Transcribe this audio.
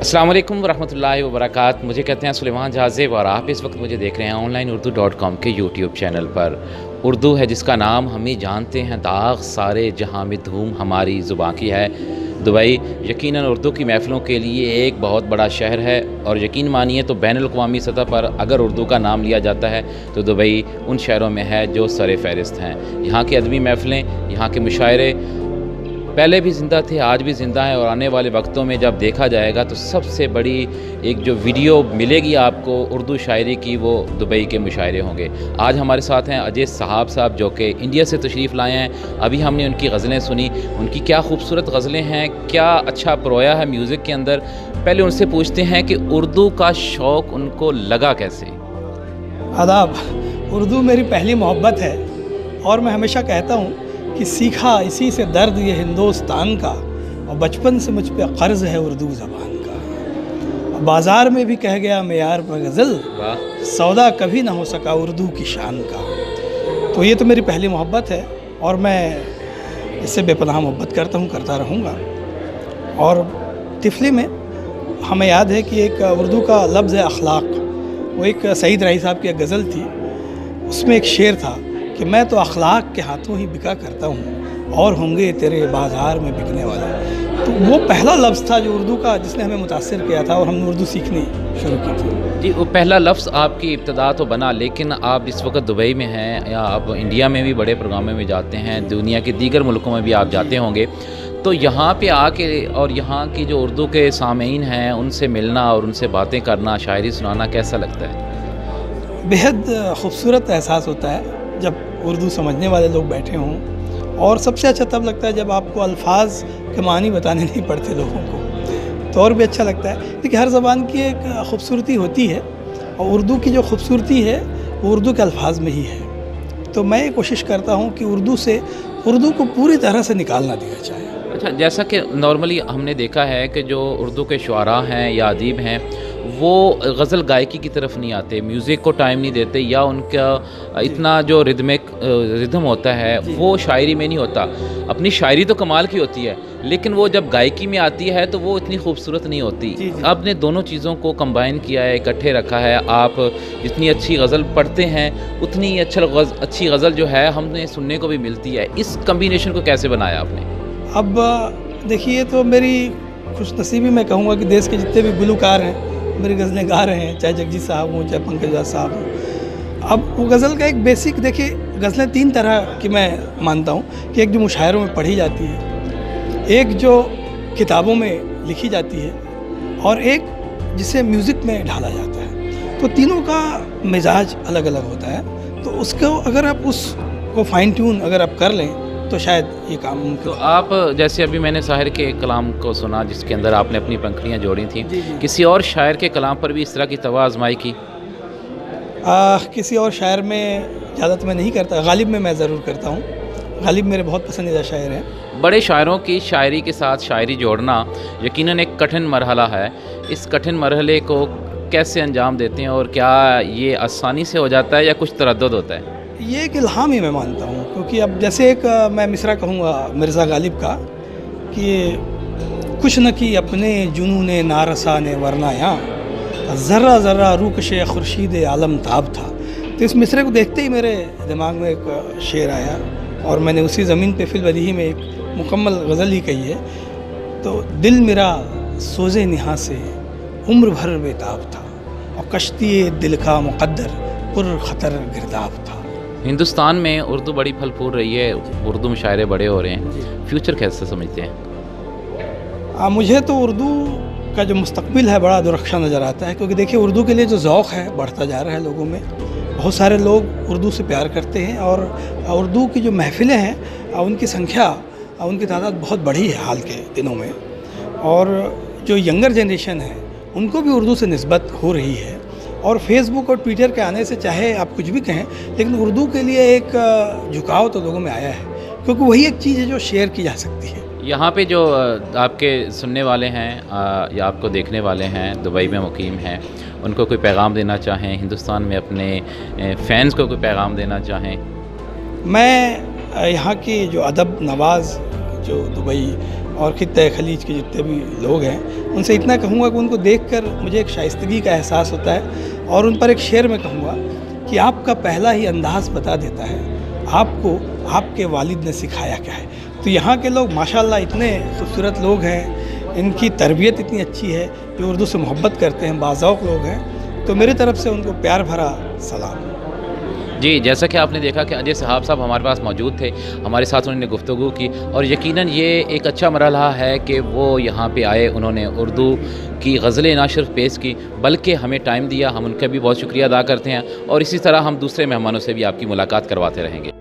अस्सलाम वालेकुम वरहमतुल्लाहि वबरकात। मुझे कहते हैं सुलेमान जाज़ेब और आप इस वक्त मुझे देख रहे हैं onlineurdu.com के यूट्यूब चैनल पर। उर्दू है जिसका नाम हम ही जानते हैं, दाग सारे जहां में धूम हमारी ज़ुबां की है। दुबई यकीनन उर्दू की महफ़िलों के लिए एक बहुत बड़ा शहर है और यकीन मानिए तो बैनुल-अक़वामी सतह पर अगर उर्दू का नाम लिया जाता है तो दुबई उन शहरों में है जो सरे फ़हरिस्त हैं। यहाँ की अदबी महफ़िलें, यहाँ के मुशायरे पहले भी ज़िंदा थे, आज भी ज़िंदा हैं और आने वाले वक्तों में जब देखा जाएगा तो सबसे बड़ी एक जो वीडियो मिलेगी आपको उर्दू शायरी की, वो दुबई के मुशायरे होंगे। आज हमारे साथ हैं अजय साहब जो कि इंडिया से तशरीफ़ लाए हैं। अभी हमने उनकी गज़लें सुनी, उनकी क्या खूबसूरत गज़लें हैं, क्या अच्छा परोया है म्यूज़िक के अंदर। पहले उनसे पूछते हैं कि उर्दू का शौक़ उनको लगा कैसे? आदाब। उर्दू मेरी पहली मोहब्बत है और मैं हमेशा कहता हूँ कि सीखा इसी से दर्द ये हिंदुस्तान का, और बचपन से मुझ पे कर्ज़ है उर्दू ज़बान का। बाज़ार में भी कह गया मेयार पर गज़ल, सौदा कभी ना हो सका उर्दू की शान का। तो ये तो मेरी पहली मोहब्बत है और मैं इससे बेपनाह मोहब्बत करता हूँ, करता रहूँगा। और तिफली में हमें याद है कि एक उर्दू का लफ्ज़ है अखलाक, वो एक सईद राही साहब की एक गज़ल थी, उसमें एक शेर था कि मैं तो अखलाक के हाथों ही बिका करता हूँ और होंगे तेरे बाज़ार में बिकने वाले। तो वो पहला लफ्ज़ था जो उर्दू का, जिसने हमें मुतासिर किया था और हमने उर्दू सीखनी शुरू की थी। जी, वो पहला लफ्ज़ आपकी इब्तदा तो बना, लेकिन आप इस वक्त दुबई में हैं या आप इंडिया में भी बड़े प्रोग्रामों में जाते हैं, दुनिया के दीगर मुल्कों में भी आप जाते होंगे, तो यहाँ पे आके और यहाँ की जो उर्दू के सामीन हैं उनसे मिलना और उनसे बातें करना, शायरी सुनाना कैसा लगता है? बेहद खूबसूरत एहसास होता है जब उर्दू समझने वाले लोग बैठे हों, और सबसे अच्छा तब लगता है जब आपको अल्फाज के मानी बताने नहीं पड़ते लोगों को, तो और भी अच्छा लगता है। देखिए, हर ज़बान की एक खूबसूरती होती है और उर्दू की जो खूबसूरती है वो उर्दू के अल्फाज में ही है। तो मैं ये कोशिश करता हूँ कि उर्दू को पूरी तरह से निकाल ना दिया जाए। अच्छा, जैसा कि नॉर्मली हमने देखा है कि जो उर्दू के शुआरा हैं या अदीब हैं वो गज़ल गायकी की तरफ नहीं आते, म्यूज़िक को टाइम नहीं देते, या उनका इतना जो रिदम होता है वो शायरी में नहीं होता। अपनी शायरी तो कमाल की होती है, लेकिन वो जब गायकी में आती है तो वो इतनी खूबसूरत नहीं होती। आपने दोनों चीज़ों को कंबाइन किया है, इकट्ठे रखा है। आप जितनी अच्छी गज़ल पढ़ते हैं उतनी अच्छी गज़ल जो है हमें सुनने को भी मिलती है। इस कम्बिनेशन को कैसे बनाया आपने? अब देखिए, तो मेरी खुशनसीबी मैं कहूँगा कि देश के जितने भी गुलकार हैं मेरी गज़लें गा रहे हैं, चाहे जगजीत साहब हों, चाहे पंकज दास साहब हों। अब वो गज़ल का एक बेसिक देखिए, गज़लें तीन तरह की मैं मानता हूँ कि एक जो मुशायरों में पढ़ी जाती है, एक जो किताबों में लिखी जाती है, और एक जिसे म्यूज़िक में ढाला जाता है। तो तीनों का मिजाज अलग अलग होता है। तो उसको अगर आप उसको फाइन ट्यून अगर आप कर लें तो शायद ये काम मुमकिन। तो आप जैसे अभी मैंने शायर के कलाम को सुना जिसके अंदर आपने अपनी पंखुड़ियाँ जोड़ी थी, किसी और शायर के कलाम पर भी इस तरह की तवा आजमाई की? किसी और शायर में ज़्यादा तो मैं नहीं करता, गालिब में मैं ज़रूर करता हूँ। गालिब मेरे बहुत पसंदीदा शायर हैं। बड़े शायरों की शायरी के साथ शायरी जोड़ना यकीनन एक कठिन मरहला है। इस कठिन मरहले को कैसे अंजाम देते हैं और क्या ये आसानी से हो जाता है या कुछ तरद्दुद होता है? ये एक इल्हाम ही मैं मानता हूँ, क्योंकि अब जैसे एक मैं मिसरा कहूँगा मिर्ज़ा गालिब का कि कुछ न की अपने जुनूने नारसा ने वरना यहाँ ज़र्रा ज़र्रा रूकशे खुर्शीद आलम ताब था। तो इस मिसरे को देखते ही मेरे दिमाग में एक शेर आया और मैंने उसी ज़मीन पे फिल बदीही में एक मुकम्मल गज़ल ही कही है। तो दिल मेरा सोज़े निहा से उम्र भर बेताब था और कश्ती दिल का मुक़द्दर पुर ख़तर गिरदाब था। हिंदुस्तान में उर्दू बड़ी फल फूल रही है, उर्दू मुशायरे बड़े हो रहे हैं, फ्यूचर कैसे समझते हैं? मुझे तो उर्दू का जो मुस्तकबिल है बड़ा दुरख्शा नज़र आता है, क्योंकि देखिए उर्दू के लिए जो ज़ौक़ है बढ़ता जा रहा है लोगों में। बहुत सारे लोग उर्दू से प्यार करते हैं और उर्दू की जो महफ़िलें हैं उनकी संख्या, उनकी तादाद बहुत बढ़ी है हाल के दिनों में, और जो यंगर जनरेशन है उनको भी उर्दू से निस्बत हो रही है। और फेसबुक और ट्विटर के आने से चाहे आप कुछ भी कहें, लेकिन उर्दू के लिए एक झुकाव तो लोगों में आया है, क्योंकि वही एक चीज़ है जो शेयर की जा सकती है। यहाँ पे जो आपके सुनने वाले हैं या आपको देखने वाले हैं, दुबई में मुकीम हैं, उनको कोई पैगाम देना चाहें, हिंदुस्तान में अपने फ़ैन्स को कोई पैगाम देना चाहें? मैं यहाँ की जो अदब नवाज़ जो दुबई اور خطۂ خلیج کے جتنے بھی لوگ ہیں ان سے اتنا کہوں گا کہ ان کو دیکھ کر مجھے ایک شائستگی کا احساس ہوتا ہے، اور ان پر ایک شعر میں کہوں گا کہ آپ کا پہلا ہی انداز بتا دیتا ہے آپ کو آپ کے والد نے سکھایا کیا ہے۔ تو یہاں کے لوگ ماشاءاللہ اتنے خوبصورت لوگ ہیں، ان کی تربیت اتنی اچھی ہے، جو اردو سے محبت کرتے ہیں، باذوق لوگ ہیں، تو میری طرف سے ان کو پیار بھرا سلام۔ جی، جیسا کہ آپ نے دیکھا کہ اجے صاحب ہمارے پاس موجود تھے، ہمارے ساتھ انہوں نے گفتگو کی، اور یقیناً یہ ایک اچھا مرحلہ ہے کہ وہ یہاں پہ آئے، انہوں نے اردو کی غزلیں نہ صرف پیش کی بلکہ ہمیں ٹائم دیا، ہم ان کا بھی بہت شکریہ ادا کرتے ہیں، اور اسی طرح ہم دوسرے مہمانوں سے بھی آپ کی ملاقات کرواتے رہیں گے۔